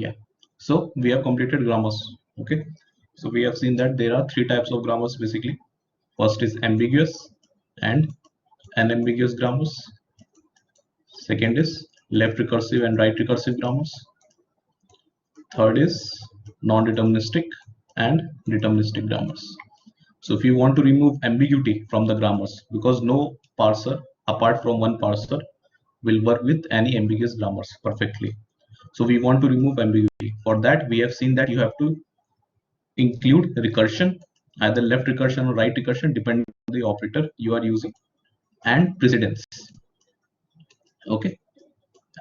Yeah, so we have completed grammars. Okay, so we have seen that there are three types of grammars basically. First is ambiguous and unambiguous grammars. Second is left recursive and right recursive grammars. Third is non-deterministic and deterministic grammars. So if you want to remove ambiguity from the grammars, because no parser apart from one parser will work with any ambiguous grammars perfectly, so we want to remove ambiguity. For that, we have seen that you have to include recursion, either left recursion or right recursion depending on the operator you are using, and precedence. Okay,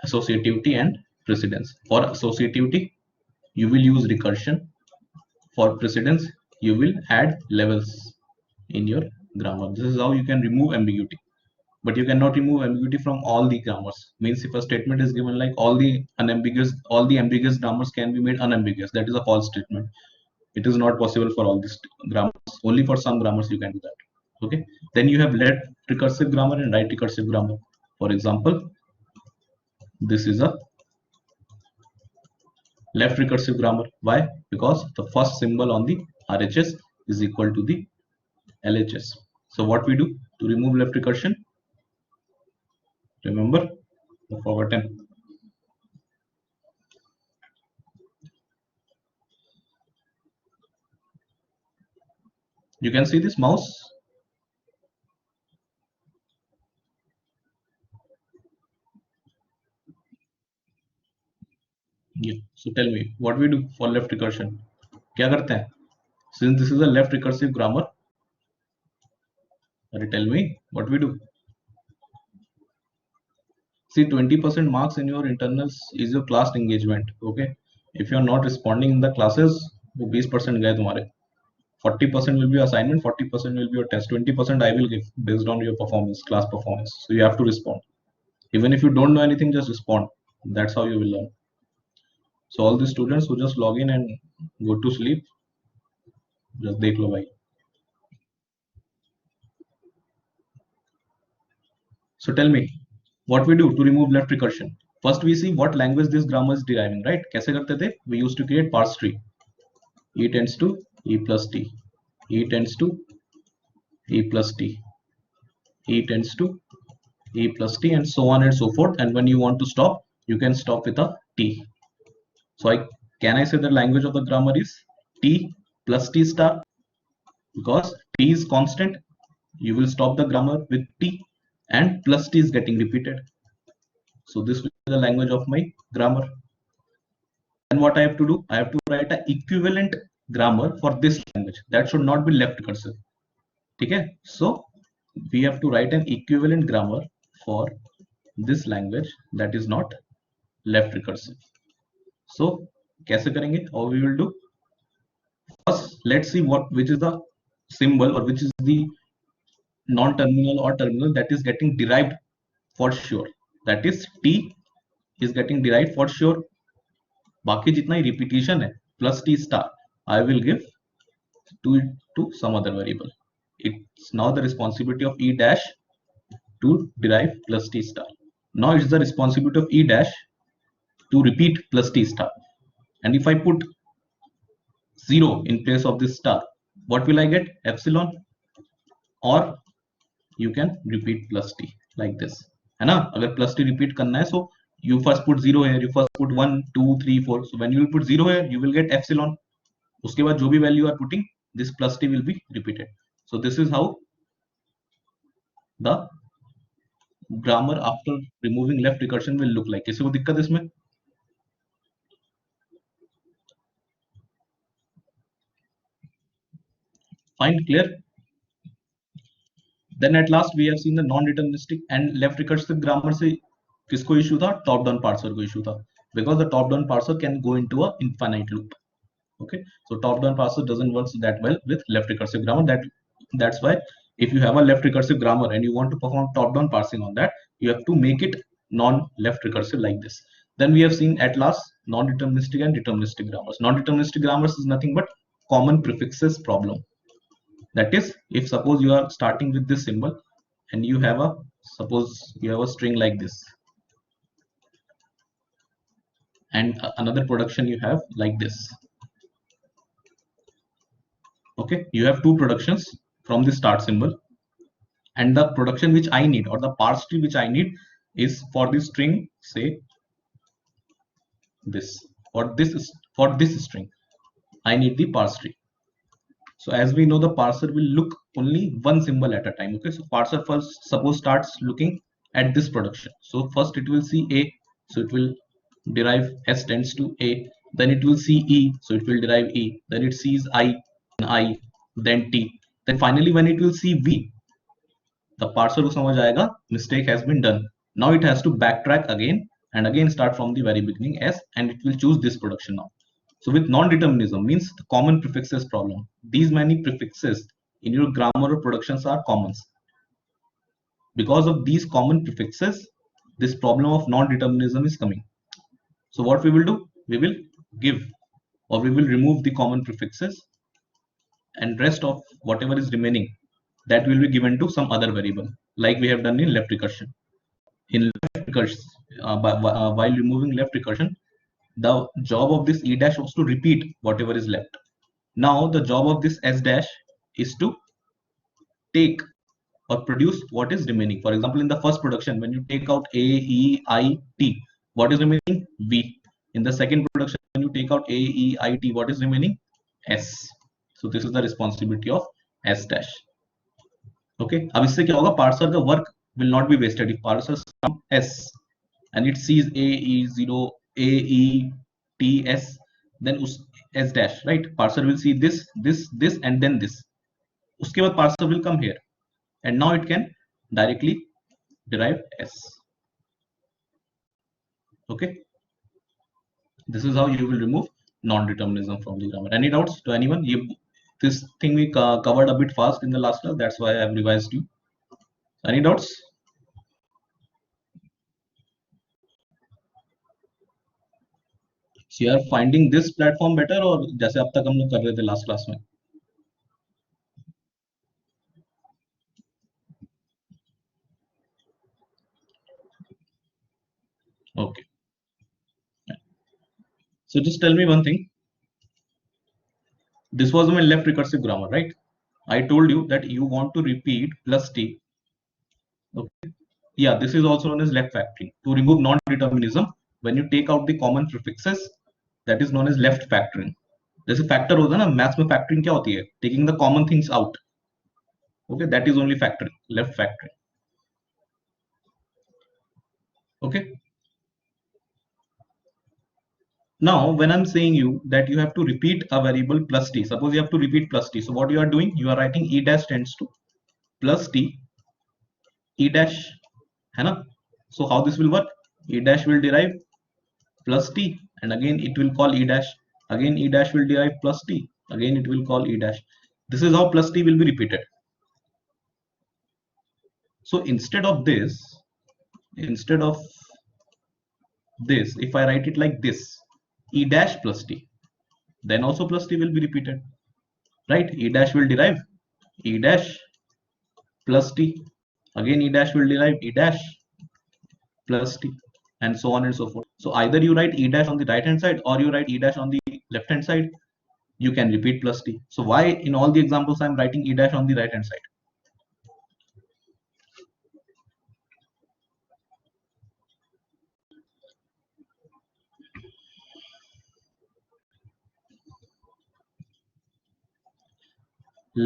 associativity and precedence. For associativity, you will use recursion. For precedence, you will add levels in your grammar. This is how you can remove ambiguity. But you cannot remove ambiguity from all the grammars. Means if a statement is given like all the ambiguous grammars can be made unambiguous, that is a false statement. It is not possible for all these grammars. Only for some grammars you can do that. Okay. Then you have left recursive grammar and right recursive grammar. For example, this is a left recursive grammar. Why? Because the first symbol on the RHS is equal to the LHS. So what we do to remove left recursion? Remember, forgotten. You can see this mouse. Yeah. So tell me, what we do for left recursion? क्या करते हैं? Since this is a left recursive grammar, tell me what we do. See, 20% marks in your internals is your class engagement. Okay, if you are not responding in the classes, वो 20% गए तुम्हारे. 40% will be assignment, 40% will be your test, 20% I will give based on your performance, class performance. So you have to respond. Even if you don't know anything, just respond. That's how you will learn. So all the students who just log in and go to sleep, just देख लो भाई. So tell me, what we do to remove left recursion? First we see what language this grammar is deriving, right? कैसे करते थे? We used to create parse tree. E tends to E plus T. E tends to E plus T. E tends to E plus T, and so on and so forth. And when you want to stop, you can stop with a T. So can I say the language of the grammar is T plus T star? Because T is constant, you will stop the grammar with T, and plus T is getting repeated. So this will be the language of my grammar. And what I have to do, I have to write an equivalent grammar for this language. That should not be left recursive. Okay, so we have to write an equivalent grammar for this language that is not left recursive. So कैसे करेंगे? How we will do? First, let's see which is the symbol or which is the non-terminal or terminal that is getting derived for sure. That is T is getting derived for sure. बाकी जितना ही repetition है plus T star, I will give to some other variable. It's now the responsibility of E dash to derive plus T star. Now it's the responsibility of E dash to repeat plus T star. And if I put 0 in place of this star, what will I get? Epsilon. Or you can repeat plus T like this. है ना? अगर plus T repeat करना है, so you first put 0 here, you first put 1, 2, 3, 4. So when you will put 0 here, you will get epsilon. उसके बाद जो भी value you are putting, this plus T will be repeated. So this is how the grammar after removing left recursion will look like. किसी को दिक्कत इसमें? Fine, clear? Then at last we have seen the non-deterministic and left recursive grammar से किसको issue था? Top down parser को issue था. Because the top down parser can go into a infinite loop. Okay, so top down parser doesn't work that well with left recursive grammar. That's why if you have a left recursive grammar and you want to perform top down parsing on that, you have to make it non-left recursive like this. Then we have seen at last non-deterministic and deterministic grammars. Non-deterministic grammars is nothing but common prefixes problem. That is, if suppose you are starting with this symbol and you have a string like this, and another production you have like this. Okay, you have two productions from the start symbol, and the production which I need, or the parse tree which I need, is for the string, say this, for this string I need the parse tree. So as we know, the parser will look only one symbol at a time. Okay, so parser first suppose starts looking at this production. So first it will see A, so it will derive S tends to A. Then it will see E, so it will derive E. Then it sees I, then T. Then finally when it will see V, the parser को समझ आएगा mistake has been done. Now it has to backtrack again and again start from the very beginning S, and it will choose this production now. So with non-determinism means the common prefixes problem. These many prefixes in your grammar or productions are commons. Because of these common prefixes, this problem of non-determinism is coming. So what we will do? We will give, or we will remove the common prefixes, and rest of whatever is remaining, that will be given to some other variable, like we have done in left recursion. In left recursion, while removing left recursion, the job of this E dash was to repeat whatever is left. Now the job of this S dash is to take or produce what is remaining. For example, in the first production, when you take out A, E, I, T, what is remaining? V. In the second production, when you take out A, E, I, T, what is remaining? S. So this is the responsibility of S dash. Okay. अब इससे क्या होगा? Parser का work will not be wasted. If parser sum S and it sees A, E, 0, A, E, T, S, then us S dash, right? Parser will see this, and then this. उसके बाद parser will come here, and now it can directly derive S. Okay. This is how you will remove non-determinism from the grammar. Any doubts to anyone? This thing we covered a bit fast in the last class. That's why I have revised you. Any doubts? So you are finding this platform better, or जैसे अब तक हम लोग कर रहे थे last class में? Okay. So just tell me one thing. This was my left recursive grammar, right? I told you that you want to repeat plus T. Okay. Yeah, this is also known as left factoring. To remove non-determinism, when you take out the common prefixes, that is known as left factoring. जैसे factor होता है ना, maths में factoring क्या होती है? Taking the common things out. Okay, that is only factoring, left factoring. Okay. Now, when I'm saying you that you have to repeat a variable plus T, suppose you have to repeat plus T. So what you are doing? You are writing E dash tends to plus T, E dash, है ना? So how this will work? E dash will derive plus T, and again it will call E dash. Again E dash will derive plus T. Again it will call E dash. This is how plus T will be repeated. So instead of this, if I write it like this, E dash plus T, then also plus T will be repeated, right? E dash will derive E dash plus T. Again E dash will derive E dash plus T, and so on and so forth. So either you write E dash on the right hand side, or you write E dash on the left hand side. You can repeat plus T. So why in all the examples I'm writing E dash on the right hand side?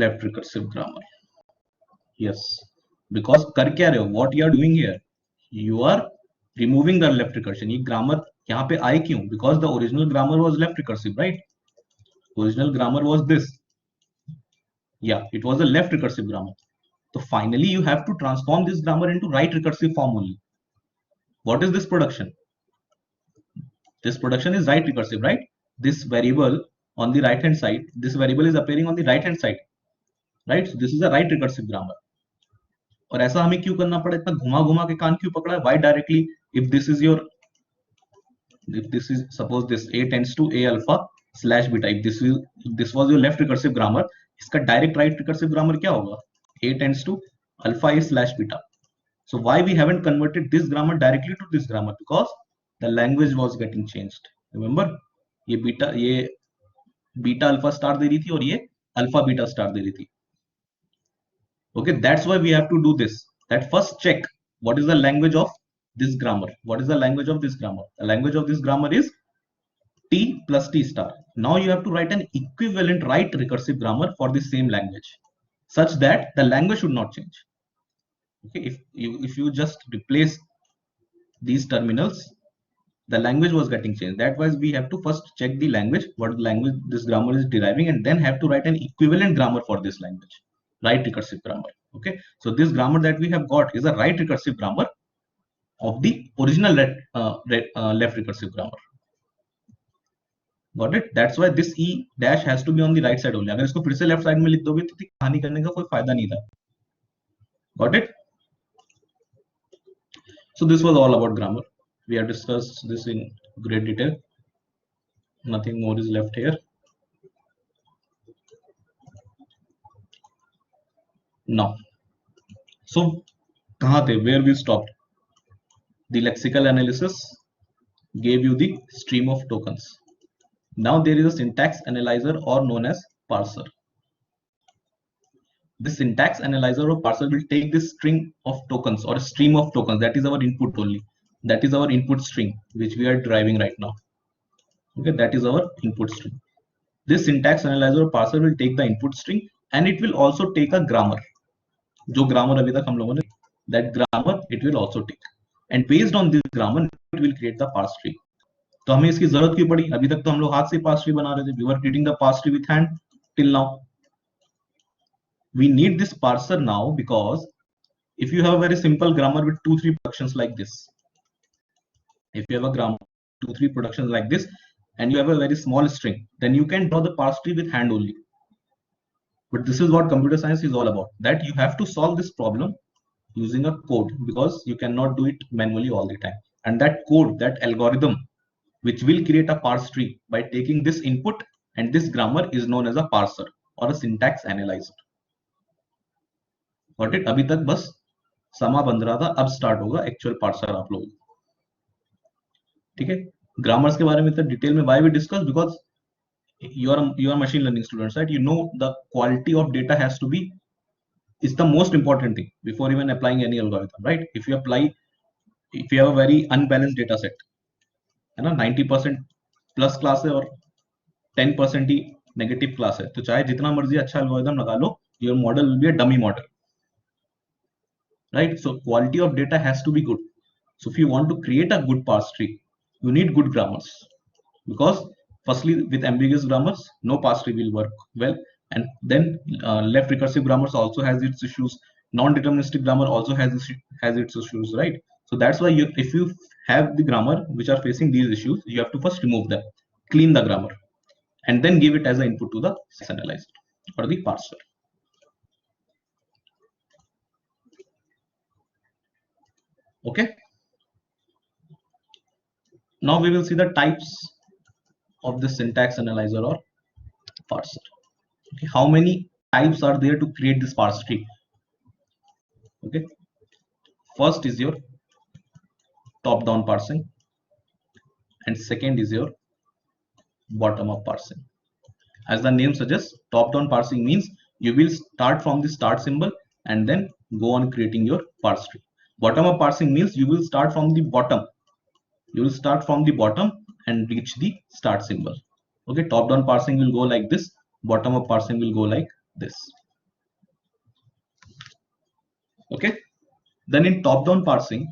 Left recursive grammar. Yes, because कर क्या रहे हो? What you are doing here? You are removing the left recursion. ये grammar यहाँ पे आई क्यों? Because the original grammar was left recursive, right? Original grammar was this. Yeah, it was a left recursive grammar. So finally you have to transform this grammar into right recursive form only. What is this production? This production is right recursive, right? This variable on the right hand side, this variable is appearing on the right hand side, right? So this is a right recursive grammar. और ऐसा हमें क्यों करना पड़ा? इतना घुमा घुमा के कान क्यों पकड़ा? Why directly? If this is your, if this is, suppose this A tends to A alpha slash beta, if this was your left recursive grammar, इसका direct right recursive grammar क्या होगा? A tends to alpha A slash beta. So why we haven't converted this grammar directly to this grammar? Because the language was getting changed. Remember ये beta alpha star दे रही थी और ये alpha beta star दे रही थी. Okay, that's why we have to do this. That first check what is the language of this grammar. What is the language of this grammar? The language of this grammar is T plus T star. Now you have to write an equivalent right recursive grammar for the same language, such that the language should not change. Okay, if you just replace these terminals, the language was getting changed. That was we have to first check the language, what language this grammar is deriving, and then have to write an equivalent grammar for this language, right recursive grammar. Okay, so this grammar that we have got is a right recursive grammar of the original left recursive grammar. Got it? That's why this e dash has to be on the right side only. अगर इसको फिर से left side में लिख दोगे तो कहानी करने का कोई फायदा नहीं था. Got it? So this was all about grammar. We have discussed this in great detail. Nothing more is left here. Now, so kahan the where we stopped? The lexical analysis gave you the stream of tokens. Now there is a syntax analyzer or known as parser. The syntax analyzer or parser will take this string of tokens or a stream of tokens. That is our input only. That is our input string which we are deriving right now. Okay, that is our input string. This syntax analyzer or parser will take the input string and it will also take a grammar. जो grammar अभी तक हम लोगों ने, that grammar it will also take, and based on this grammar it will create the parse tree. तो हमें इसकी जरूरत क्यों पड़ी? अभी तक तो हम लोग हाथ से parse tree बना रहे थे. We were creating the parse tree with hand till now. We need this parser now because if you have a very simple grammar with 2-3 productions like this, if you have a grammar 2-3 productions like this and you have a very small string, then you can draw the parse tree with hand only. But this is what computer science is all about, that you have to solve this problem using a code because you cannot do it manually all the time. And that code, that algorithm which will create a parse tree by taking this input and this grammar is known as a parser or a syntax analyzer. Got it? अभी तक बस समा बन रहा था, अब start होगा actual parser आप लोग. ठीक है, ग्रामर्स के बारे में तो डिटेल में why we discuss, because you are machine learning students, right? You know the quality of data has to be is the most important thing before even applying any algorithm, right? If you have a very unbalanced data set, है ना, 90% plus class है और 10% ही negative class है, तो चाहे जितना मर्जी अच्छा एल्गोरिथम लगा लो, your model will be a dummy model, right? So quality of data has to be good. So if you want to create a good parse tree, you need good grammars, because firstly with ambiguous grammars no parse tree will work well, and then left recursive grammars also has its issues, non-deterministic grammar also has its issues, right? So that's why if you have the grammar which are facing these issues, you have to first remove them, clean the grammar, and then give it as an input to the analyzer or the parser. Okay, now we will see the types of the syntax analyzer or parser. Okay, how many types are there to create this parse tree? Okay, first is your top down parsing and second is your bottom up parsing. As the name suggests, top down parsing means you will start from the start symbol and then go on creating your parse tree. Bottom up parsing means you will start from the bottom, and reach the start symbol. Okay, top down parsing will go like this, bottom up parsing will go like this. Okay, then in top down parsing,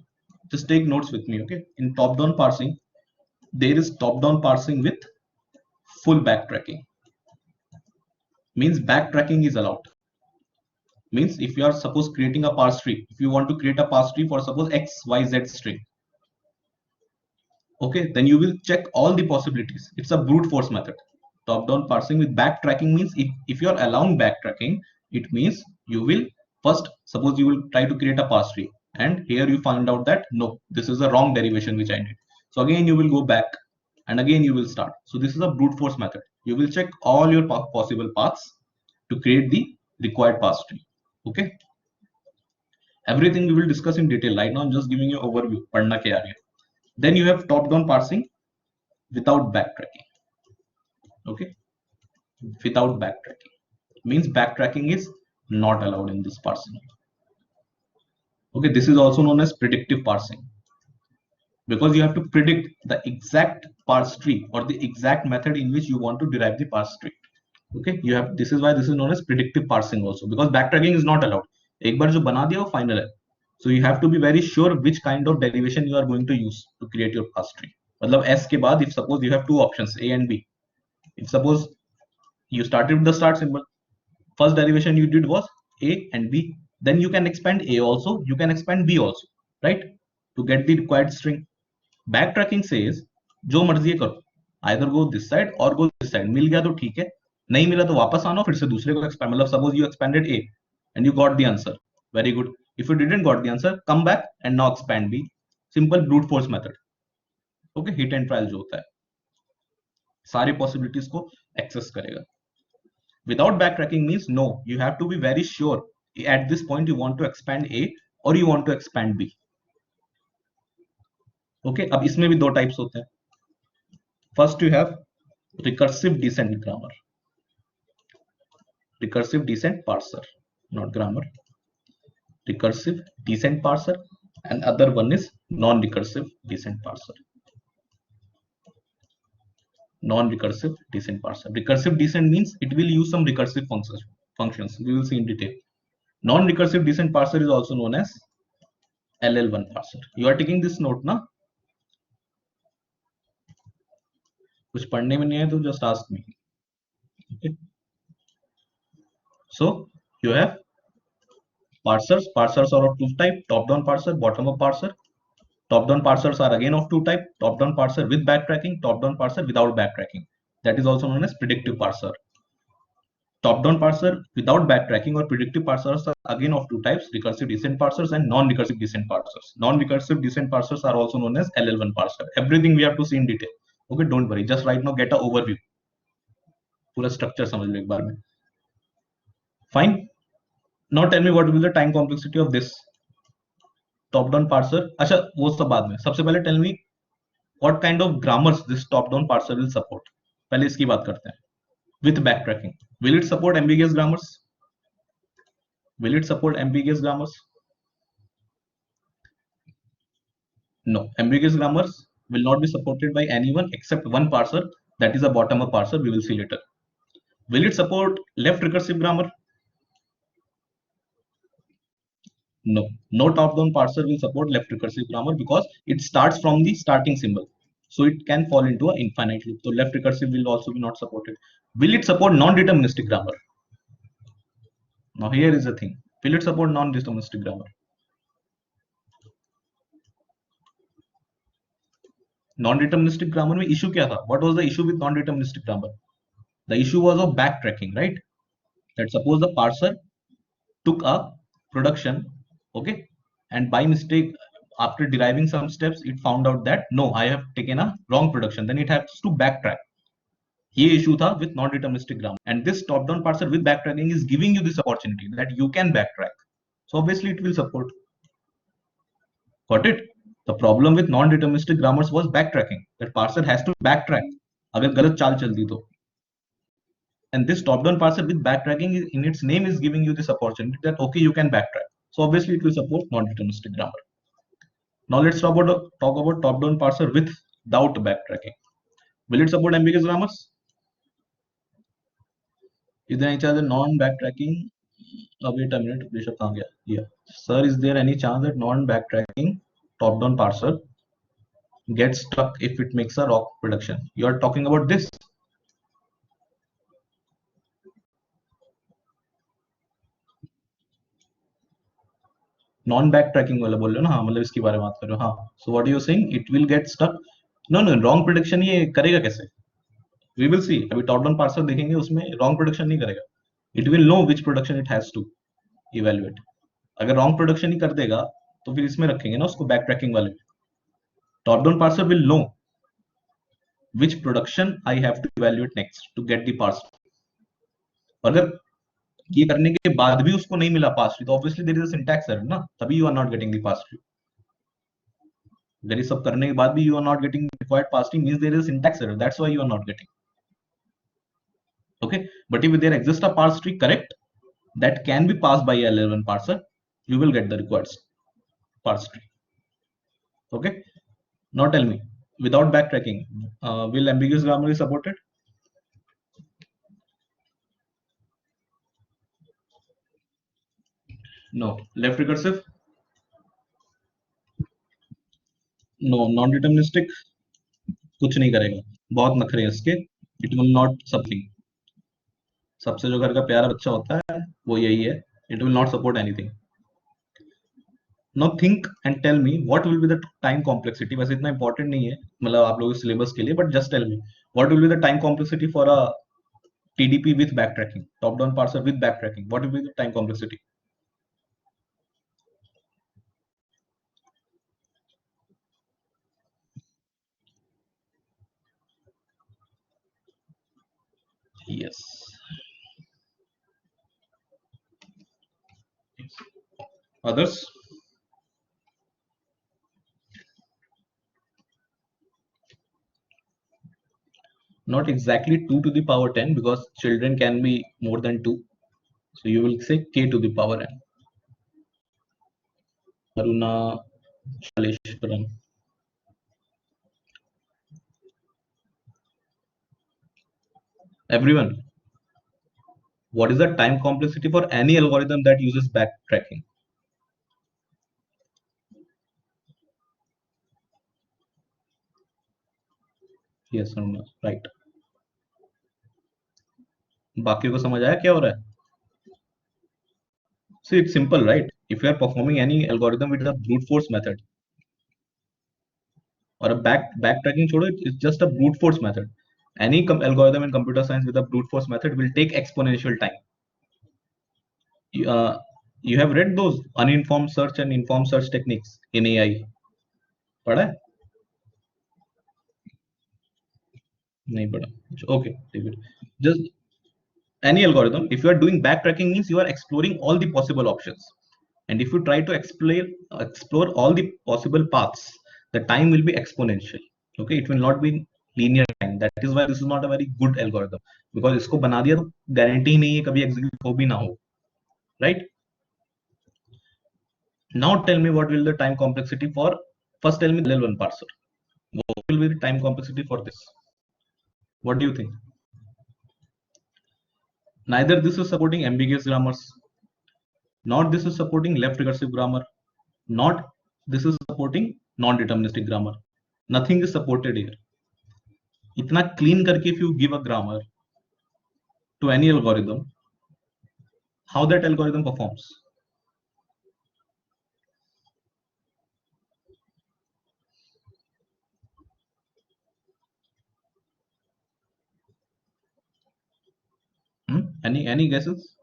just take notes with me. Okay, in top down parsing there is top down parsing with full backtracking. Means backtracking is allowed. Means if you are suppose creating a parse tree, if you want to create a parse tree for suppose xyz string, okay, then you will check all the possibilities. It's a brute force method. Top down parsing with backtracking means if you are allowing backtracking, it means you will first, suppose you will try to create a parse tree and here you find out that no, this is a wrong derivation which I did. So again you will go back and again you will start. So this is a brute force method. You will check all your possible paths to create the required parse tree. Okay, everything we will discuss in detail. Right now I'm just giving you overview. Padna ke aa raha hai. Then you have top down parsing without backtracking. Okay, without backtracking means backtracking is not allowed in this parsing. Okay, this is also known as predictive parsing, because you have to predict the exact parse tree or the exact method in which you want to derive the parse tree. Okay, you have, this is why this is known as predictive parsing also, because backtracking is not allowed. एक बार जो बना दिया वो final है. So you have to be very sure which kind of derivation you are going to use to create your parse tree. मतलब S के बाद if suppose you have two options A and B, if suppose you started with the start symbol, first derivation you did was A and B, then you can expand A also, you can expand B also, right, to get the required string. Backtracking says जो मर्जी करो, either go this side or go this side. मिल गया तो ठीक है, नहीं मिला तो वापस आना, फिर से दूसरे को expand. मतलब suppose you expanded A and you got the answer, very good. If you didn't got the answer, come back and now expand B. Simple brute force method. Okay, hit and trial जो होता है, सारी possibilities को access करेगा. Without backtracking means no, you have to be very sure at this point you want to expand A or you want to expand B. Okay, अब इसमें भी दो टाइप्स होते हैं. First you have recursive descent grammar, recursive descent parser, not grammar, recursive descent parser, and other one is non-recursive descent parser. Non-recursive descent parser. Recursive descent means it will use some recursive functions. We will see in detail. Non-recursive descent parser is also known as LL1 parser. You are taking this note ना? कुछ पढ़ने में नहीं है तो just ask me. Okay. So you have parsers. Parsers are of two type: top-down parser, bottom-up parser. Top-down parsers are again of two type: top-down parser with backtracking, top-down parser without backtracking. That is also known as predictive parser. Top-down parser without backtracking or predictive parsers are again of two types: recursive descent parsers and non-recursive descent parsers. Non-recursive descent parsers are also known as LL1 parser. Everything we have to see in detail. Okay, don't worry. Just right now get an overview. पूरा structure समझ लो एक बार में. Fine. Now tell me what will be the time complexity of this top-down parser. अच्छा वो सब बाद में. सबसे पहले tell me what kind of grammars this top-down parser will support. पहले इसकी बात करते हैं. With backtracking, will it support ambiguous grammars? Will it support ambiguous grammars? No, ambiguous grammars will not be supported by anyone except one parser, that is a bottom-up parser. We will see later. Will it support left recursive grammar? No, no top-down parser will support left recursive grammar because it starts from the starting symbol. So it can fall into an infinite loop. So left recursive will also be not supported. Will it support non-deterministic grammar? Now here is the thing. Will it support non-deterministic grammar? Non-deterministic grammar में issue क्या था? What was the issue with non-deterministic grammar? The issue was of backtracking, right? That suppose the parser took a production, okay, and by mistake, after deriving some steps, it found out that no, I have taken a wrong production. Then it has to backtrack. ये issue था with non-deterministic grammar, and this top-down parser with backtracking is giving you this opportunity that you can backtrack. So obviously it will support. Got it? The problem with non-deterministic grammars was backtracking. That parser has to backtrack अगर गलत चाल चल दी तो. And this top-down parser with backtracking in its name is giving you this opportunity that okay, you can backtrack. So obviously it will support non-deterministic grammar. Now let's talk about top-down parser without backtracking. Will it support ambiguous grammars? Is there any chance that non-backtracking? Oh, wait a minute, Rishabh कहाँ गया? Yeah, sir, is there any chance that non-backtracking top-down parser gets stuck if it makes a wrong prediction? You are talking about this. Non back tracking वाला बोल रहे हो ना? हाँ, मतलब इसके बारे में बात कर रहे हो. हाँ, so what are you saying? It will get stuck? No no, wrong prediction ये करेगा कैसे? We will see. अभी टॉप डाउन पार्सर देखेंगे, उसमें रॉन्ग प्रेडिक्शन नहीं करेगा. It will know which production it has to evaluate. अगर रॉन्ग प्रोडक्शन ही कर देगा तो फिर इसमें रखेंगे ना उसको बैक ट्रैकिंग वाले. Top down parser will know which production I have to evaluate next to get the parser. अगर ये करने के बाद भी उसको नहीं मिला पास ट्री, तो obviously there is a syntax error ना, तभी you are not getting the pass tree. अगर ये सब करने के बाद भी you are not getting required parse tree, means there is syntax error, that's why you are not getting. Okay, but if there exists a parse tree correct that can be passed by L11 parser, you will get the required parse tree. Okay, now tell me, without backtracking, will ambiguous grammar be supported? No. Left recursive? No. Non-deterministic? कुछ नहीं करेगा, बहुत नखरे हैं इसके. It will not something. सबसे जो घर का प्यारा बच्चा होता है वो यही है. It will not support anything. Now think and tell me what will be the time complexity. वैसे इतना important नहीं है मतलब आप लोगों के सिलेबस के लिए, but just tell me what will be the time complexity for a TDP with backtracking, top-down parser with backtracking. What will be the time complexity? Yes. Others? Not exactly 2 to the power 10 because children can be more than 2. So you will say k to the power n. Aruna Shaleshwaram. Everyone, what is the time complexity for any algorithm that uses backtracking? Yes or no? Right. बाकी को समझ आया क्या हो रहा है? See, it's simple, right? If you are performing any algorithm with a brute force method or a backtracking छोड़ो, it's just a brute force method. Any algorithm in computer science with a brute force method will take exponential time. You have read those uninformed search and informed search techniques in AI? पढ़ा है? नहीं पढ़ा. Okay, take it. Just any algorithm, if you are doing backtracking, means you are exploring all the possible options. And if you try to explore all the possible paths, the time will be exponential. Okay, it will not be linear time. That is why this is not a very good algorithm, because इसको बना दिया तो guarantee नहीं है कभी execute हो भी ना हो. Right? Now tell me what will the time complexity for, first tell me the L1 parser. What will be the time complexity for this? What do you think? Neither this is supporting ambiguous grammars, not this is supporting left recursive grammar, not this is supporting non-deterministic grammar. Nothing is supported here. इतना clean करके if you give a grammar to any algorithm, how that algorithm performs? Any guesses?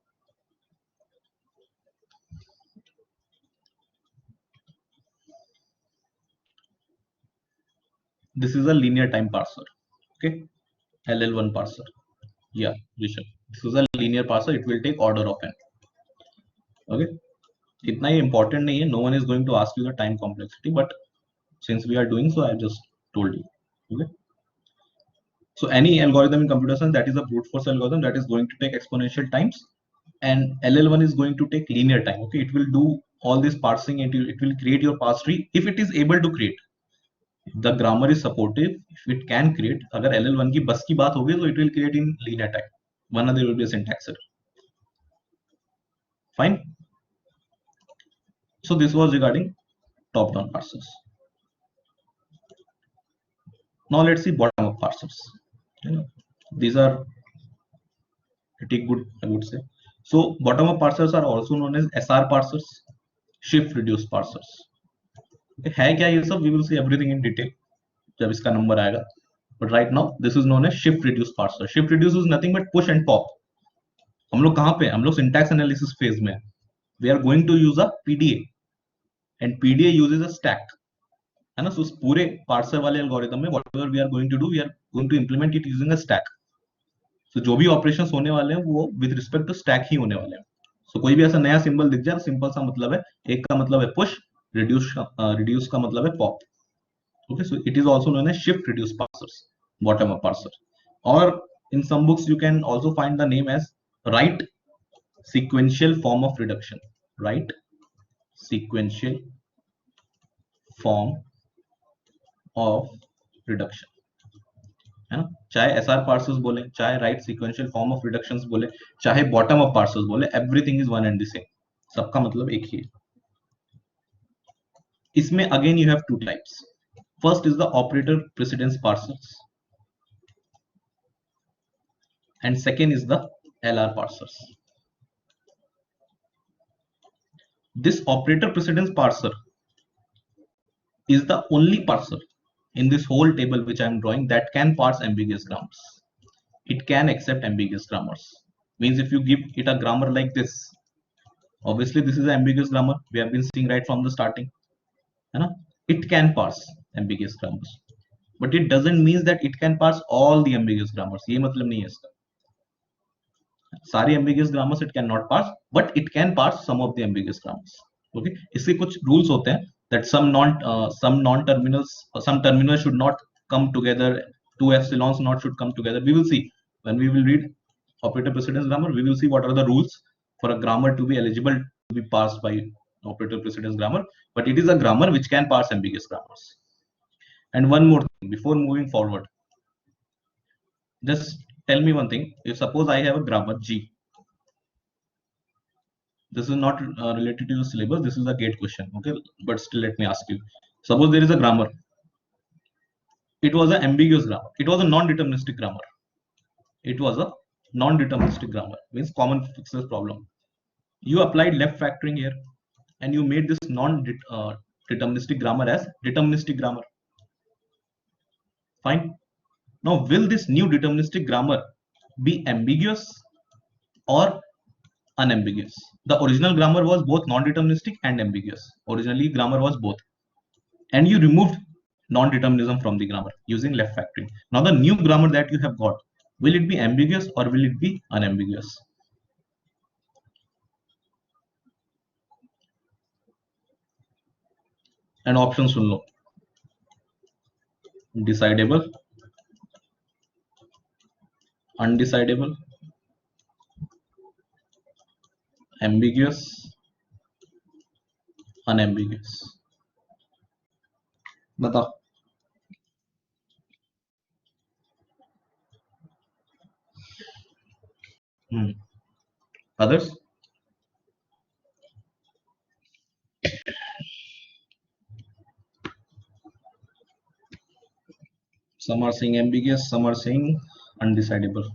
This is a linear time parser. Okay, LL1 parser. Yeah, Rishabh. This is a linear parser. It will take order of n. Okay, इतना ही important नहीं है. No one is going to ask you the time complexity, but since we are doing so, I just told you. Okay. So any algorithm in computer science that is a brute force algorithm that is going to take exponential times, and LL1 is going to take linear time. Okay, it will do all this parsing and it will create your parse tree if it is able to create. The grammar is supportive. If it can create, अगर LL1 की बस की बात होगी तो it will create in linear time. One there will be a syntax error. Fine. So this was regarding top-down parsers. Now let's see bottom-up parsers. These are pretty good, I would say. So bottom-up parsers are also known as SR parsers, shift-reduce parsers. Okay, है क्या ये सब? We will see everything in detail जब इसका number आएगा. But right now, this is known as shift-reduce parser. Shift-reduce is nothing but push and pop. हम लोग कहाँ पे? हम लोग syntax analysis phase में. We are going to use a PDA, and PDA uses a stack. है ना? So उस पूरे parser वाले algorithm में whatever we are going to do, we are going to implement it using a stack. So जो भी operations होने वाले हैं वो with respect to stack ही होने वाले हैं. So कोई भी ऐसा नया symbol दिख जाए, सिंपल सा मतलब है, एक का मतलब है push, reduce का मतलब है pop. Okay, so it is also known as shift reduce parsers, bottom up parser, or in some books you can also find the name as right sequential form of reduction, right sequential form of reduction, है ना. चाहे SR parsers बोले, चाहे right sequential form of reductions बोले, चाहे bottom up parsers बोले, everything is one and the same, सबका मतलब एक ही है. इसमें again you have two types. First is the operator precedence parsers and second is the LR parsers. This operator precedence parser is the only parser in this whole table which I am drawing that can parse ambiguous grammars. It can accept ambiguous grammars. Means if you give it a grammar like this, obviously this is an ambiguous grammar, we have been seeing right from the starting, it can parse ambiguous grammars, but it doesn't mean that it can parse all the ambiguous grammars. ये मतलब नहीं है इसका. सारी ambiguous grammars it cannot parse, but it can parse some of the ambiguous grammars. Okay, इसके कुछ rules होते हैं that some non terminals, some terminals should not come together, two epsilons not should come together. We will see when we will read operator precedence grammar. We will see what are the rules for a grammar to be eligible to be parsed by operator precedence grammar, but it is a grammar which can parse ambiguous grammars. And one more thing before moving forward, just tell me one thing. If suppose I have a grammar G, this is not related to the syllabus, this is a gate question, okay, but still let me ask you. Suppose there is a grammar, it was an ambiguous grammar, it was a non-deterministic grammar, it was a non-deterministic grammar, means common fixes problem. You applied left factoring here and you made this non-deterministic grammar as deterministic grammar. Fine. Now will this new deterministic grammar be ambiguous or unambiguous? The original grammar was both non-deterministic and ambiguous. Originally grammar was both, and you removed non-determinism from the grammar using left factoring. Now the new grammar that you have got, will it be ambiguous or will it be unambiguous? And options soon low. Decidable, undecidable, ambiguous, unambiguous. बताओ. Others? Some are saying ambiguous, some are saying undecidable.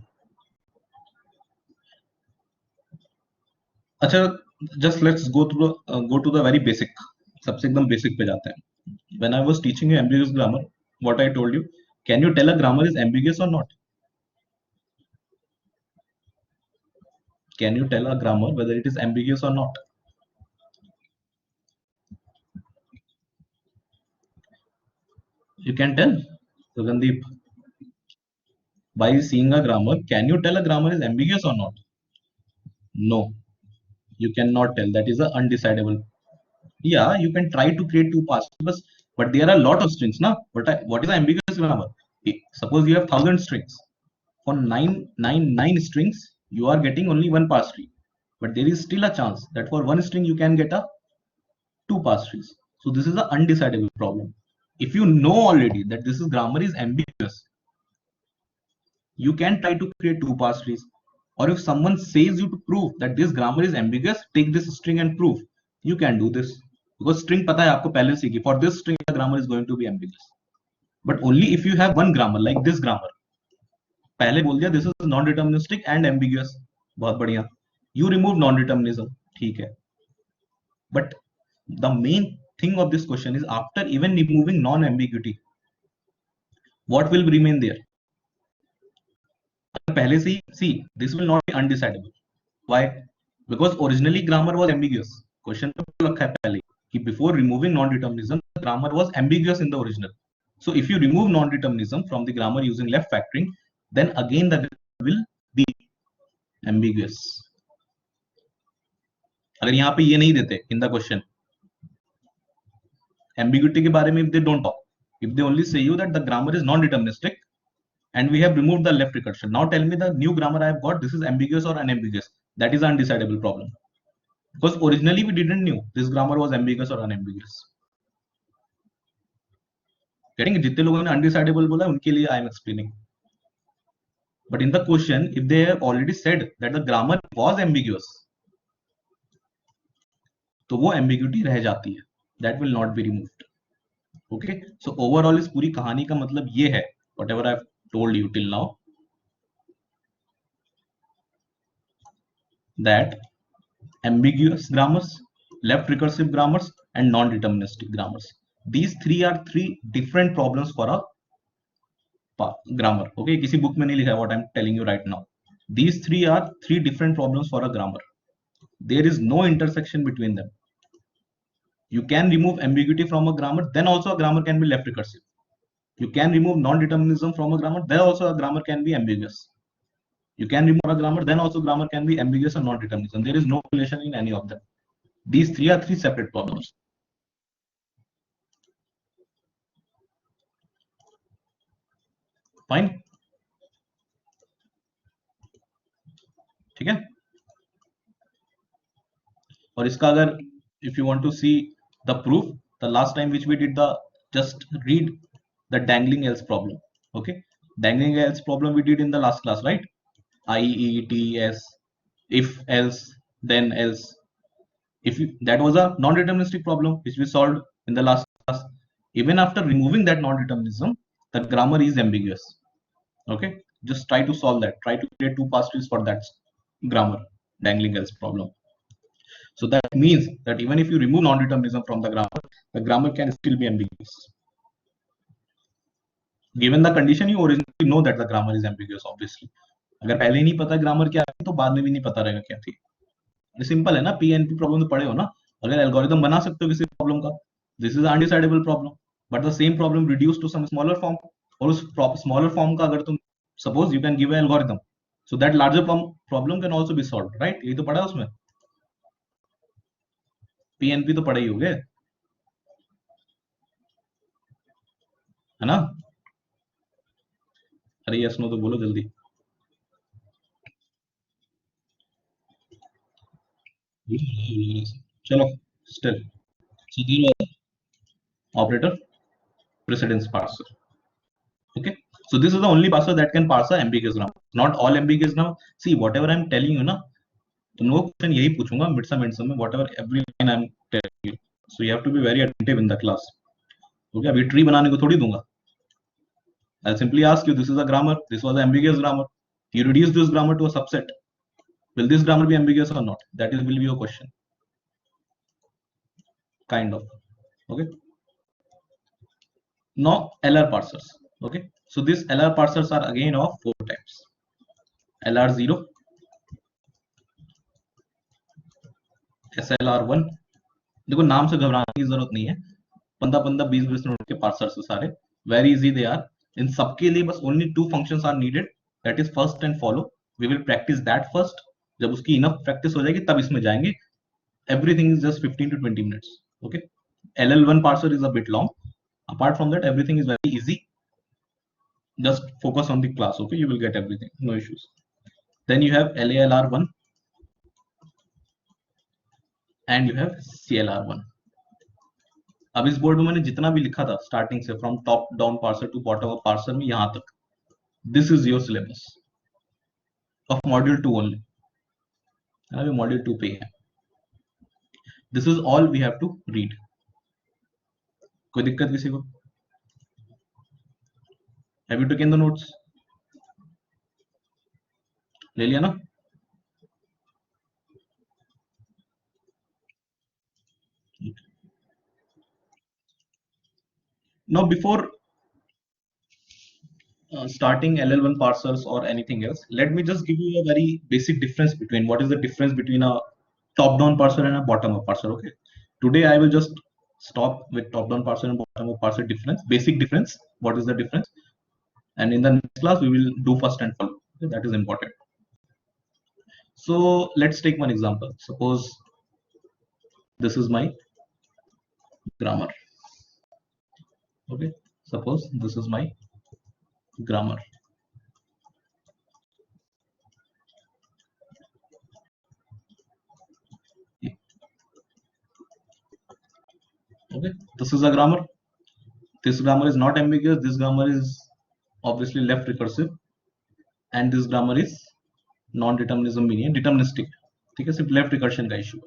अच्छा, just let's go to the very basic. सबसे एकदम basic पे जाते हैं. When I was teaching you ambiguous grammar, what I told you, can you tell a grammar is ambiguous or not? Can you tell a grammar whether it is ambiguous or not? You can tell, Gagandeep. By seeing a grammar, can you tell a grammar is ambiguous or not? No, you cannot tell. That is a undecidable. Yeah, you can try to create two parts, but there are a lot of strings, na? What is an ambiguous grammar? Suppose you have 1,000 strings. For 999 strings, you are getting only one parse tree, but there is still a chance that for one string you can get a two parse trees. So this is an undecidable problem. If you know already that this grammar is ambiguous, you can try to create two parse trees. Or if someone says you to prove that this grammar is ambiguous, take this string and prove. You can do this because string पता है आपको पहले से कि for this string the grammar is going to be ambiguous. But only if you have one grammar like this grammar. पहले बोल दिया this is non-deterministic and ambiguous. बहुत बढ़िया. You remove non-determinism. ठीक है. But the main thing of this question is after even removing non-ambiguity, what will remain there? पहले से see, this will not be undecidable. Why? Because originally grammar was ambiguous. Question पे रखा है पहले कि before removing non-determinism, the grammar was ambiguous in the original. So if you remove non-determinism from the grammar using left factoring, then again the grammar will be ambiguous. अगर यहाँ पे ये नहीं देते in the question, ambiguity के बारे में if they don't talk, If they only say you that the grammar is non-deterministic and we have removed the left recursion, now tell me the new grammar I have got, this is ambiguous or unambiguous. That is undecidable problem. Because originally we didn't knew this grammar was ambiguous or unambiguous. Getting जितने लोगों ने undecidable बोला उनके लिए I am explaining. But in the question, if they have already said that the grammar was ambiguous, तो वो ambiguity रह जाती है. That will not be removed. Okay. So overall इस पूरी कहानी का मतलब ये है, whatever I've told you till now, that ambiguous grammars, left recursive grammars, and non-deterministic grammars. These three are three different problems for a grammar. Okay, किसी book में नहीं लिखा है what I'm telling you right now. These three are three different problems for a grammar. There is no intersection between them. You can remove ambiguity from a grammar, then also a grammar can be left recursive. You can remove non-determinism from a grammar, then also a grammar can be ambiguous. You can remove a grammar, then also grammar can be ambiguous and non-determinism. There is no relation in any of them. These three are three separate problems. Fine. ठीक है. और इसका अगर if you want to see the proof, the last time which we did the, just read the dangling else problem. Okay, dangling else problem we did in the last class, right? IETS, if else then else. If you, that was a non-deterministic problem which we solved in the last class. Even after removing that non-determinism, the grammar is ambiguous. Okay, just try to solve that. Try to create two pass trees for that grammar dangling else problem. So that means that even if you remove non-determinism from the grammar can still be ambiguous. Given the condition, you originally know that the grammar is ambiguous, obviously. अगर पहले ही नहीं पता grammar क्या है तो बाद में भी नहीं पता रहेगा क्या थी. सिंपल है ना, पीएनपी प्रॉब्लम तो पढ़े हो ना. अगर एल्गोरिथम बना सकते हो किसी प्रॉब्लम का, this is undecidable problem, but the same problem reduce to some smaller form. और उस स्मॉलर फॉर्म का अगर तुम suppose you can give a algorithm, so that larger problem can also be solved, right? यही तो पढ़ा है उसमें. पीएनपी तो पढ़े ही होगे, है ना? अरे यस नो तो बोलो जल्दी. चलो still zero operator precedence parser. Okay, so this is the only parser that can parse a ambiguous grammar, not all ambiguous grammar. See, whatever I'm telling you ना, तुम लोग क्वेश्चन यही पूछूंगा मिड सम में, whatever every line I'm telling you, so you have to be very attentive in the class. Okay, अभी tree बनाने को थोड़ी दूंगा. I'll simply ask you, this is a grammar, this was an ambiguous grammar, you reduce this grammar to a subset, will this grammar be ambiguous or not? That will be your question, kind of. Okay, now LR parsers. Okay, so these LR parsers are again of four types. LR0, SLR1. देखो नाम से घबराने की जरूरत नहीं है, 15 20 minute के parsers सारे, वेरी इजी दे आर. इन सबके लिए बस only two functions are needed, that is first and follow. We will practice that first. जब उसकी इनफ प्रैक्टिस हो जाएगी तब इसमें जाएंगे. Everything is just 15 to 20 minutes. Okay, LL1 parser is a bit long. Apart from that, everything is very easy. Just focus on the class. Okay, you will get everything, no issues. Then you have LALR1 and you have CLR1. अब इस board में मैंने जितना भी लिखा था starting से, from top down parser to bottom up parser में यहां तक, this is your syllabus of module 2 only. अभी मॉड्यूल 2 पे है. This is all we have to read. कोई दिक्कत किसी को? Have you taken the notes? ले लिया ना? Now before starting LL1 parsers or anything else, let me just give you a very basic difference between what is the difference between a top-down parser and a bottom-up parser. Okay, today I will just stop with top-down parser and bottom-up parser difference, basic difference. What is the difference? And in the next class we will do first and follow. Okay, that is important. So let's take one example. Suppose this is my grammar. Okay, suppose this is my grammar. Okay, this is a grammar. This grammar is not ambiguous. This grammar is obviously left recursive, and this grammar is non-determinism भी नहीं है, deterministic. ठीक है, सिर्फ left recursion का issue,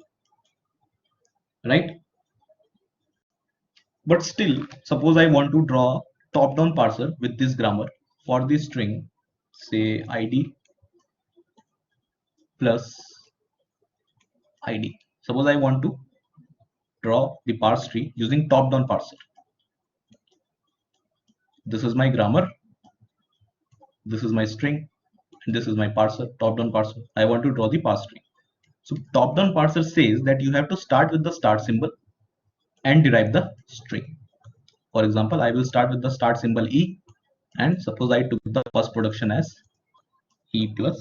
right? But still, suppose I want to draw top-down parser with this grammar for the string, say id plus id. Suppose I want to draw the parse tree using top-down parser. This is my grammar, this is my string, and this is my parser, top-down parser. I want to draw the parse tree. So top-down parser says that you have to start with the start symbol and derive the string. For example, I will start with the start symbol e, and suppose I took the first production as e plus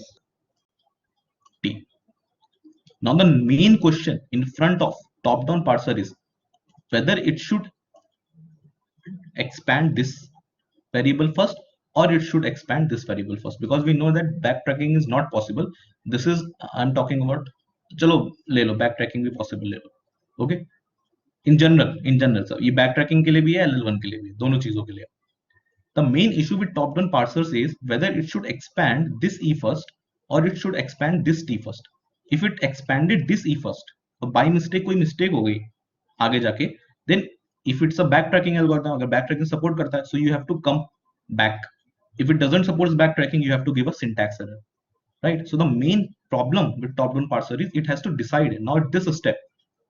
t. Now the main question in front of top-down parser is whether it should expand this variable first or it should expand this variable first, because we know that backtracking is not possible. This is, I'm talking about, chalo le lo, backtracking भी possible ले लो, okay? In general sir, ये backtracking के लिए भी है, LL1 के लिए भी, दोनों चीजों के लिए. The main issue with top-down parsers is whether it should expand this e first or it should expand this t first. If it expanded this e first, तो by mistake कोई mistake हो गई आगे जाके, then if it's a backtracking algorithm, अगर backtracking support करता है, so you have to come back. If it doesn't support backtracking, you have to give a syntax error, right? So the main problem with top-down parser is it has to decide now at this step,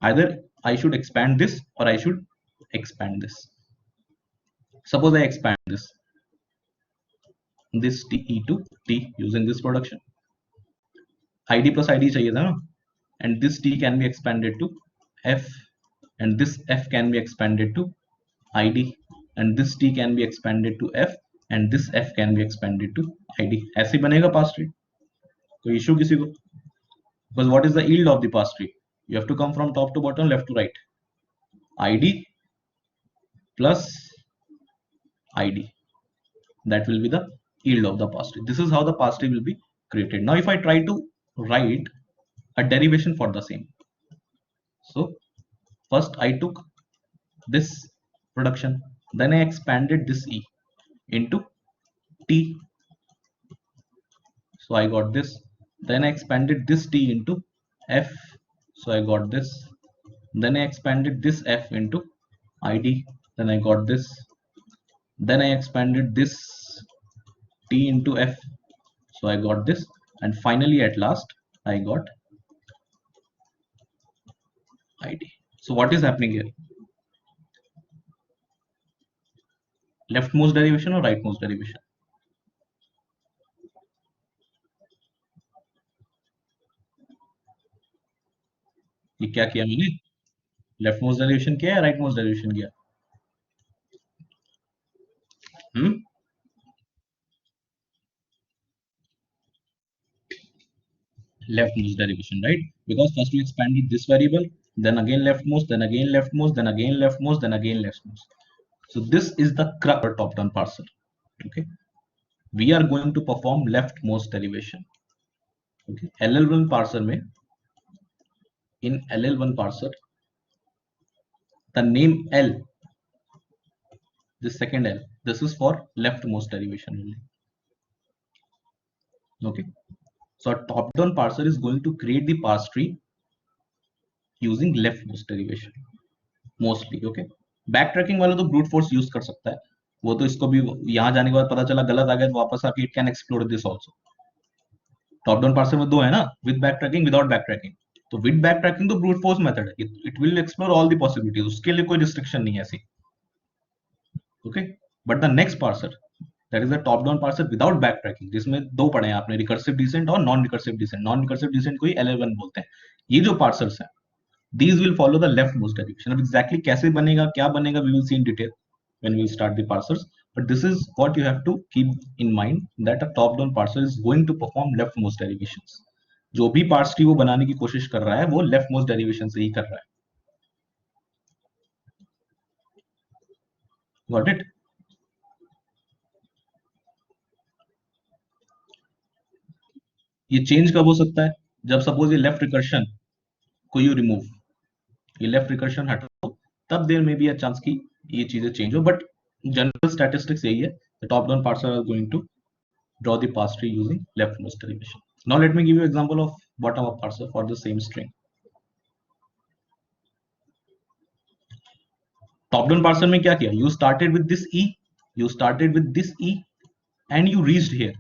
either I should expand this or I should expand this. Suppose I expand this t to t using this production. id plus id चाहिए था ना, and this t can be expanded to f, and this f can be expanded to id, and this t can be expanded to f, and this f can be expanded to id. ऐसे बनेगा parse tree, कोई issue किसी को? Because what is the yield of the parse tree? You have to come from top to bottom, left to right. id plus id, that will be the yield of the parse tree. This is how the parse tree will be created. Now if I try to write a derivation for the same, so first I took this production, then I expanded this e into t, so I got this. Then I expanded this t into f, so I got this. Then I expanded this f into id, then I got this. Then I expanded this t into f, so I got this, and finally at last I got id. So what is happening here? Leftmost derivation or rightmost derivation? ये क्या किया मैंने? Leftmost derivation किया या राइटमोस्ट derivation किया? Leftmost derivation, right? Because first we expanded this variable, then again leftmost, then again leftmost, then again leftmost, then again leftmost. So this is the crux of top-down parser. Okay, we are going to perform leftmost derivation. Okay, LL1 parser में, in LL1 parser, the name L, this second L, this is for leftmost derivation only. Okay, so a top-down parser is going to create the parse tree using leftmost derivation mostly. Okay, backtracking वाला तो brute force use कर सकता है, वो तो इसको भी यहाँ जाने के बाद पता चला गलत आ गया तो वापस आके it can explode this also. Top down parser में दो है ना, विद बैकट्रैकिंग, विदाउट बैकट्रैकिंग. तो विद बैकट्रैकिंग तो ब्रूट फोर्स मेथड है, it will explore all the possibilities, उसके लिए कोई रिस्ट्रिक्शन नहीं है ऐसी. Okay, but the next parser that is the top down parser without backtracking, जिसमें दो पढ़े हैं आपने, रिकर्सिव डिसेंट और non recursive descent. Non recursive descent को ही LL1 बोलते हैं. ये जो पार्सर्स हैं, these will follow the leftmost derivation. अब exactly कैसे बनेगा, क्या बनेगा, we will see in detail when we start the parsers. But this is what you have to keep in mind, that a top-down parser is going to perform leftmost derivations. जो भी parse tree वो बनाने की कोशिश कर रहा है, वो leftmost derivation से ही कर रहा है. Got it? ये चेंज कब हो सकता है? जब सपोज ये लेफ्ट रिकर्शन को यू रिमूव, ये लेफ्ट रिकर्शन हटाओ, तब देर में भी अ चांस की ये चीजें चेंज हो, बट जनरल स्टैटिस्टिक्स यही है, the top down parts are going to draw the parse tree using leftmost derivation. Now let me give you example of bottom up parser for the same string. Top down parser में क्या किया? You started with this e, you started with this e, and you reached here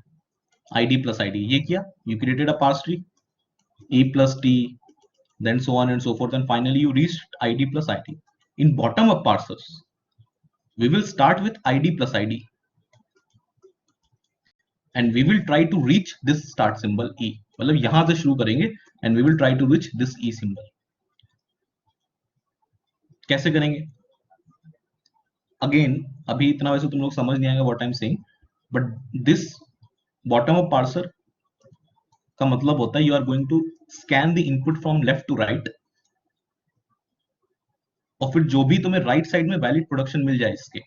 id plus id. ये किया, you created a parse tree e plus t, then so on and so forth, and finally you reached id plus id. In bottom up parsers, we will start with id plus id, and we will try to reach this start symbol e. मतलब यहां से शुरू करेंगे and we will try to reach this e symbol. कैसे करेंगे? Again अभी इतना वैसे तुम लोग समझ नहीं आएगा what I am saying, but this bottom up parser का मतलब होता है you are going to scan the input from left to right, और फिर जो भी तुम्हें राइट साइड में वैलिड प्रोडक्शन मिल जाए इसके,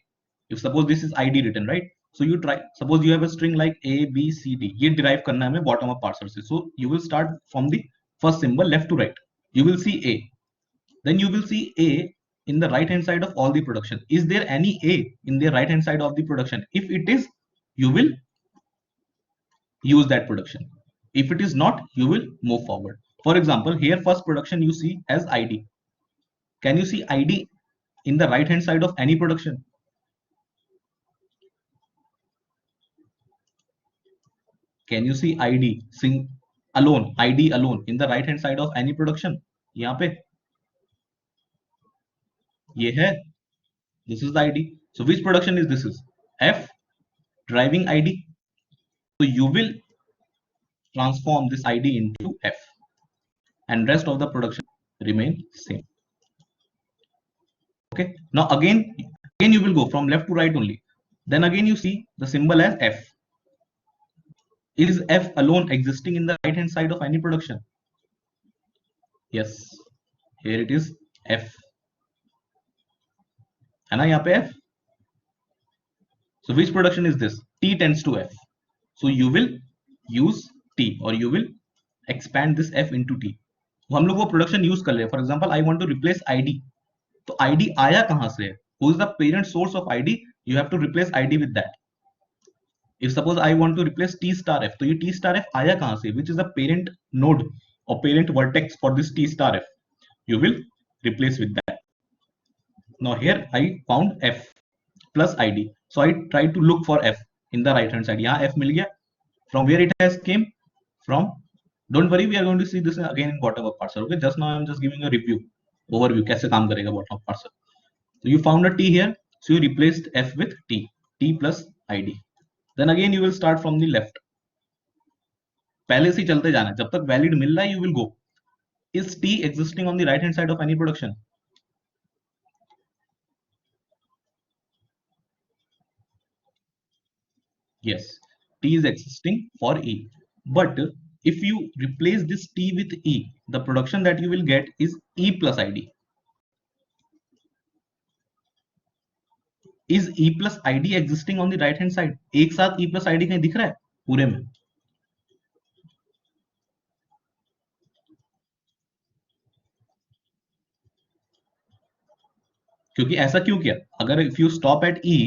if suppose this is ID written right, so you try, suppose you have a string like A B C D, ये डिराइव करना है हमें बॉटम अप पार्सर से. सो you will start from the first symbol left to right, you will see a, then you will see a in the right hand side of all the production. Is there any a in the right hand side of the production? If it is, you will use that production. If it is not, you will move forward. For example, here first production you see as id. Can you see id in the right hand side of any production? Can you see id alone, id alone in the right hand side of any production? यहाँ पे ये है, this is the id. So which production is this? Is f driving id. So you will transform this id into f, and rest of the production remain same. Okay, now again you will go from left to right only, then again you see the symbol as f. Is f alone existing in the right hand side of any production? Yes, here it is f, है ना यहाँ पे f. So which production is this? T tends to f, so you will use t, or you will expand this f into t. हम लोग वो production use कर ले. For example I want to replace id, तो id आया कहां से है? Who is the parent source of id? You have to replace id with that. If suppose I want to replace t star f, तो ये t star f आया कहां से? Which is the parent node और parent vertex for this t star f? You will replace with that. Now here I found f plus id, so I try to look for f in the right hand side. यहाँ f मिल गया. From where it has came from? Don't worry, we are going to see this again in bottom up parser. Okay, just now I'm just giving a review overview कैसे काम करेगा bottom up parser. So you found a t here, so you replaced f with t plus id. Then again you will start from the left. पहले से चलते जाना, जब तक valid मिल रहा है you will go. Is t existing on the right hand side of any production? Yes, t is existing for e, but if you replace this t with e, the production that you will get is e plus id. Is e plus id existing on the right hand side? एक साथ e plus id कहीं दिख रहा है पूरे में? क्योंकि ऐसा क्यों किया? अगर if you stop at e,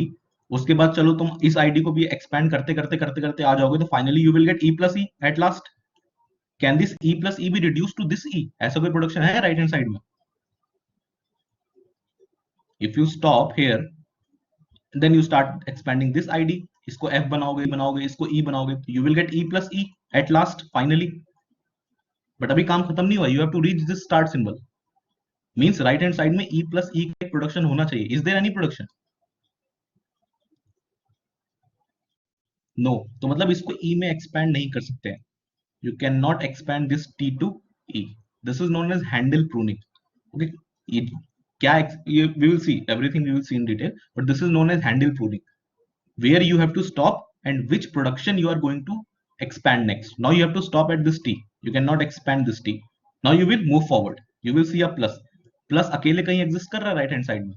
उसके बाद चलो तुम इस आईडी को भी एक्सपैंड करते करते करते करते आ जाओगे, तो finally you will get e plus e at last. Can this e plus e be reduce to this e? ऐसा कोई प्रोडक्शन है राइट हैंड साइड में? If you stop here, then you start expanding this ID, इसको f बनाओगे बनाओगे, इसको e बनाओगे, तो you will get e plus e at last finally. But अभी काम खत्म नहीं हुआ, you have to reach this start symbol. Means right hand side में e plus e का प्रोडक्शन होना चाहिए. Is there any production? No. तो मतलब इसको e में एक्सपैंड नहीं कर सकते हैं. You cannot expand this t to e. This is known as handle pruning. Okay, it, क्या we will see everything, we will see in detail, but this is known as handle pruning, where you have to stop and which production you are going to expand next. Now you have to stop at this t, you cannot expand this t. Now you will move forward, you will see a plus. Plus अकेले कहीं exist कर रहा है right hand side में?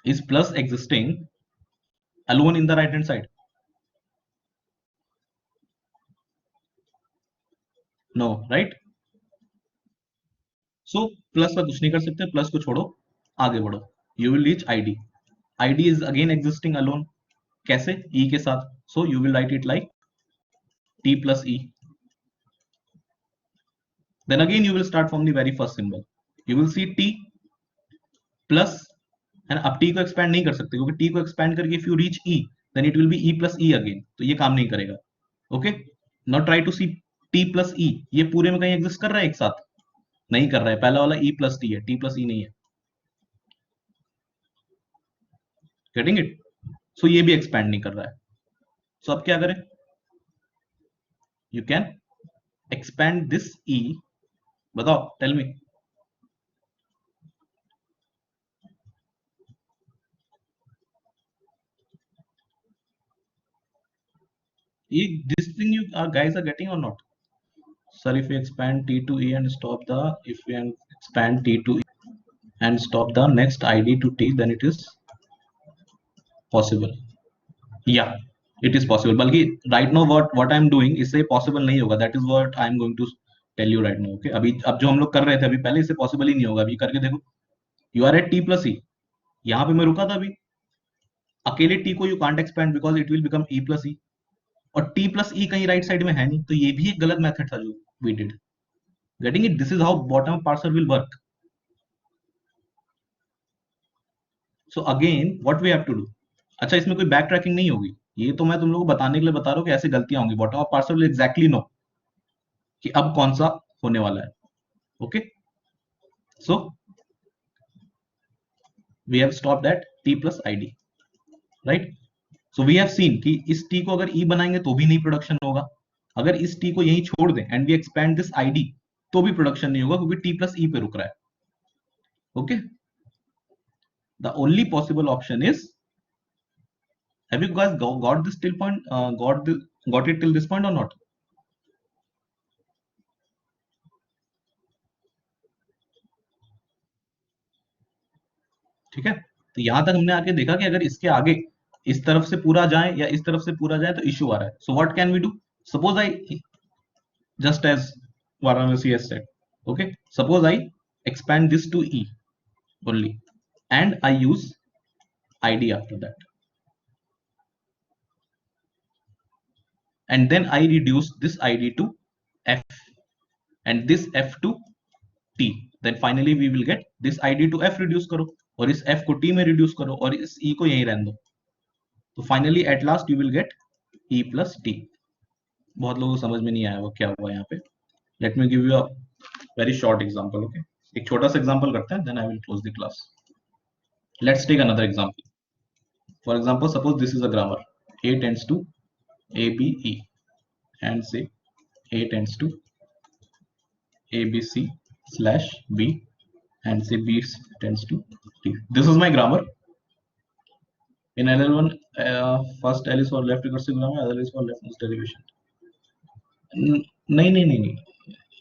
Is plus existing alone in the right hand side? No, right? So plus का कुछ नहीं कर सकते, प्लस को छोड़ो, आगे बढ़ो, you will reach ID. ID is again existing alone. कैसे? ई के साथ. सो you will write it like T plus E. Then again you will start from the very first symbol. You will see t plus, है ना? अब t को expand नहीं कर सकते क्योंकि t को expand करके if you reach e then it will be e plus e again. तो ये काम नहीं करेगा. Okay? Now try to see t plus e. ये पूरे में कहीं एग्जिस्ट कर रहा है एक साथ? नहीं कर रहा है. पहला वाला e plus t है, t plus e नहीं है. Getting it? So ये भी expand नहीं कर रहा है. So अब क्या करें? You can expand this e. बताओ, tell me. This thing you guys are getting or not? Sir, if we expand t to e and stop the, if we expand t to e and stop the next id to t, then it is possible. Yeah, it is possible. बल्कि right now what I am doing इससे possible नहीं होगा. That is what I am going to tell you right now. Okay? अभी अब जो हम लोग कर रहे थे अभी पहले, इससे possible ही नहीं होगा. अभी करके देखो. You are at t plus e. यहाँ पे मैं रुका था अभी. अकेले t को you can't expand because it will become e plus e. और t plus e कहीं right side में है नहीं, तो ये भी एक गलत method था जो we did. Getting it? This is how bottom up parser will work. So again what we have to do. अच्छा, इसमें कोई बैक ट्रैकिंग नहीं होगी. ये तो मैं तुम लोगों को बताने के लिए बता रहा हूँ कि ऐसे गलतियां होंगी. Bottom up parser will exactly know कि अब कौन सा होने वाला है. Okay, so we have stop that t plus id, right? So we have seen कि इस t को अगर e बनाएंगे तो भी नहीं प्रोडक्शन होगा. अगर इस t को यहीं छोड़ दें and we expand this id तो भी प्रोडक्शन नहीं होगा क्योंकि t प्लस e पे रुक रहा है. Okay, the only possible option is, have you guys got this till point, got it till this point or not? ठीक है, तो यहां तक हमने आके देखा कि अगर इसके आगे इस तरफ से पूरा जाए या इस तरफ से पूरा जाए तो इश्यू आ रहा है. So what can we do? Suppose I, just as Varanasi has said, okay, suppose I expand this to e only and I use id after that, and then I reduce this id to f and this f to t, then finally we will get this id to f reduce करो और इस f को t में reduce करो और इस e को यहीं रहने दो. तो finally at last you will get e plus t. बहुत लोगों को समझ में नहीं आया वो क्या हुआ यहाँ पे. Let me give you a very short example. Okay, एक छोटा सा एग्जांपल करते हैं, then I will close the class. Let's take another example. For example, suppose this is a grammar a tends to a b e and say a tends to a b c slash b and say b tends to t. This is my grammar. In LL1, first L is for left recursive grammar, other is for left most derivation. नहीं नहीं नहीं नहीं,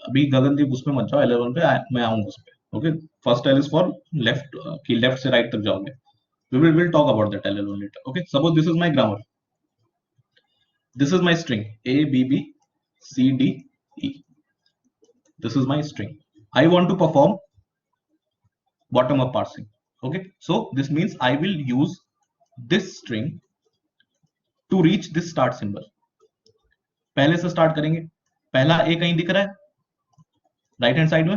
अभी गगनदीप उसमें मत जाओ. L1 पे मैं आऊंगा उस पे. Okay, first L is for left, कि लेफ्ट से राइट तक जाओगे. We will talk about that L1 later. Okay, suppose this is my grammar. This is my string a b b c d e. This is my string. I want to perform bottom up parsing. Okay, so this means I will use this string to reach this start symbol. पहले से start करेंगे. पहला ए कहीं दिख रहा है right hand side में?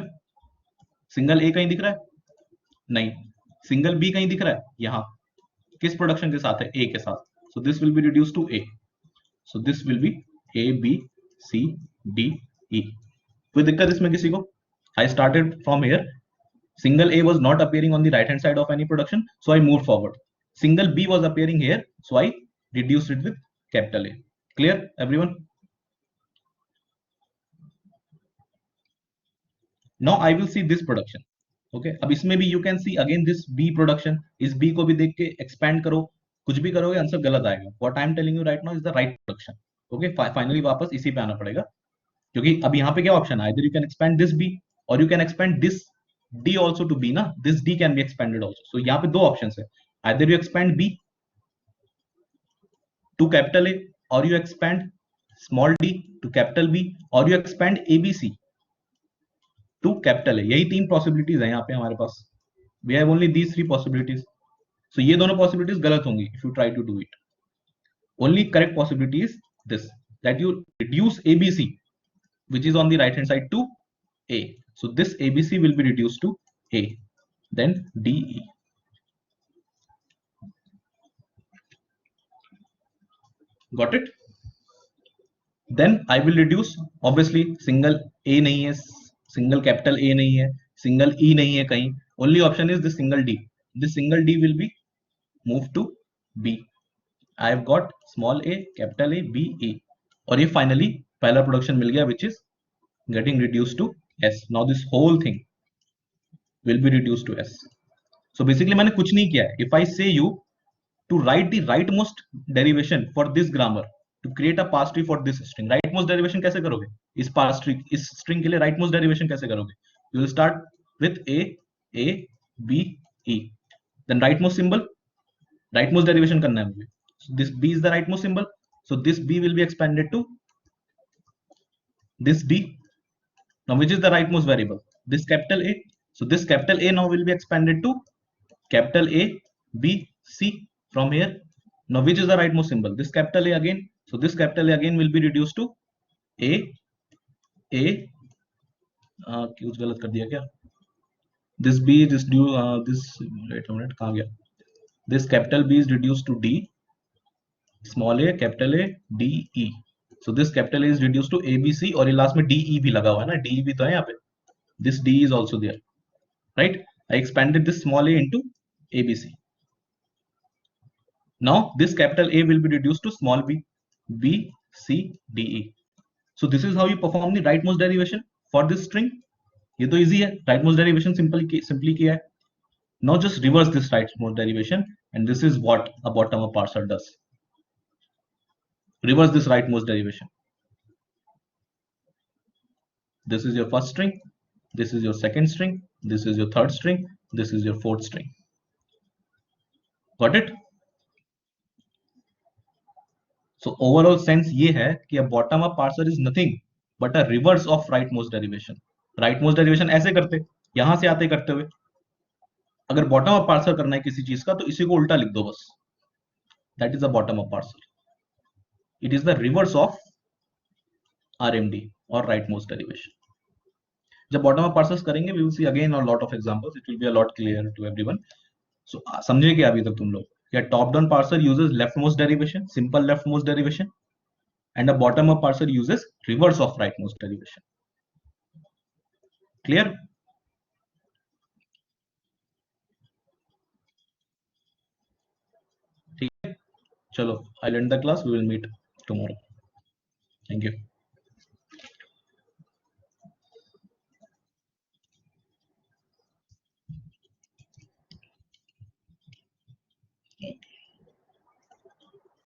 Single ए कहीं दिख रहा है? नहीं. सिंगल बी कहीं दिख रहा है? यहां. किस प्रोडक्शन के साथ है? ए के साथ. So this will be reduce to A. So this will be A B C D E. कोई दिक्कत इसमें किसी को? I started from here. Single A was not appearing on the right hand side of any production, so I moved forward. Single B was appearing here, so I reduced it with capital A. Clear, everyone? Now I will see this production. Okay, अब इसमें भी you can see again this B production. इस B को भी देख के expand करो. कुछ भी करोगे आंसर गलत आएगा. What I am telling you right now is the right production. Okay, finally वापस इसी पे आना पड़ेगा क्योंकि अब यहाँ पे क्या ऑप्शन है? Either you can expand this B or you can expand this D also to B ना. This D can be expanded also. So यहाँ पे दो ऑप्शंस है. Either you expand B to capital A or you expand small d to capital B, or you expand ABC to capital A. यही तीन possibilities हैं यहाँ पे हमारे पास. We have only these three possibilities. So ये दोनों possibilities गलत होंगी if you try to do it. Only correct possibility is this, that you reduce ABC, which is on the right hand side, to A. So this ABC will be reduced to A, then DE. Got it? Then I will reduce, obviously single A नहीं है, single capital A नहीं है, single E नहीं है कहीं, only option is this single D. This single D will be moved to B. I have got small a, capital A, B, E. और ये finally पहला production मिल गया, which is getting reduced to S. Now this whole thing will be reduced to S. So basically मैंने कुछ नहीं किया है. If I say you to write the rightmost derivation for this grammar, to create a parse tree for this string, rightmost derivation कैसे करोगे? इस parse tree, इस string के लिए rightmost derivation कैसे करोगे? You will start with A, B, E. Then rightmost symbol, rightmost derivation करना है मुझे. So this B is the rightmost symbol. So this B will be expanded to this D. Now which is the rightmost variable? This capital A. So this capital A now will be expanded to capital A, B, C from here. Now which is the rightmost symbol? This capital A again. So this capital A again will be reduced to A. क्यों गलत कर दिया क्या? This B, this due, this, wait a minute, कहाँ गया? This capital B is reduced to D. Small a, capital A, D, E. So this capital A is reduced to A, B, C, और ये last में D, E भी लगा हुआ है ना, D भी तो है यहाँ पे. This D is also there, right? I expanded this small a into A, B, C. Now this capital A will be reduced to small b, B, C, D, E. So this is how you perform the rightmost derivation for this string. ये तो easy है, rightmost derivation simply किया है. Now just reverse this rightmost derivation, and this is what a bottom-up parser does. Reverse this rightmost derivation. This is your first string, this is your second string, this is your third string, this is your fourth string. Got it? So overall sense ये है कि a bottom-up parser is nothing but a reverse of rightmost derivation. Rightmost derivation ऐसे करते, यहां से आते करते हुए. अगर bottom-up parser करना है किसी चीज का तो इसी को उल्टा लिख दो बस. That is a bottom-up parser. It is the reverse of RMD or rightmost derivation. जब bottom-up parsers करेंगे we will see again a lot of examples. It will be a lot clearer to everyone. So समझे क्या अभी तक तुम लोग? क्या top-down parser uses leftmost derivation, simple leftmost derivation, and a bottom-up parser uses reverse of rightmost derivation. Clear? ठीक है, चलो, I'll end the class. We will meet tomorrow. Thank you.